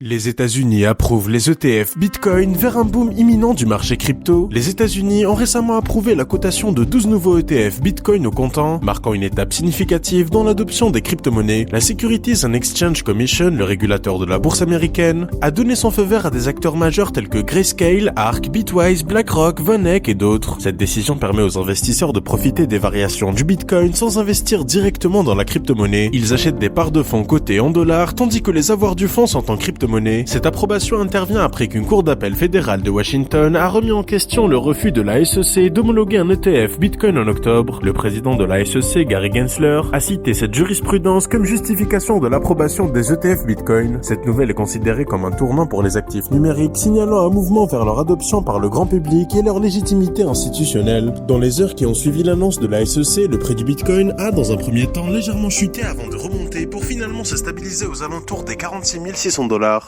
Les États-Unis approuvent les ETF Bitcoin vers un boom imminent du marché crypto. Les États-Unis ont récemment approuvé la cotation de 12 nouveaux ETF Bitcoin au comptant, marquant une étape significative dans l'adoption des crypto-monnaies. La Securities and Exchange Commission, le régulateur de la bourse américaine, a donné son feu vert à des acteurs majeurs tels que Grayscale, ARK, Bitwise, BlackRock, VanEck et d'autres. Cette décision permet aux investisseurs de profiter des variations du Bitcoin sans investir directement dans la crypto-monnaie. Ils achètent des parts de fonds cotées en dollars, tandis que les avoirs du fonds sont en crypto-monnaie. Cette approbation intervient après qu'une cour d'appel fédérale de Washington a remis en question le refus de la SEC d'homologuer un ETF Bitcoin en octobre. Le président de la SEC, Gary Gensler, a cité cette jurisprudence comme justification de l'approbation des ETF Bitcoin. Cette nouvelle est considérée comme un tournant pour les actifs numériques, signalant un mouvement vers leur adoption par le grand public et leur légitimité institutionnelle. Dans les heures qui ont suivi l'annonce de la SEC, le prix du Bitcoin a, dans un premier temps, légèrement chuté avant de remonter pour finalement se stabiliser aux alentours des 46 600 $.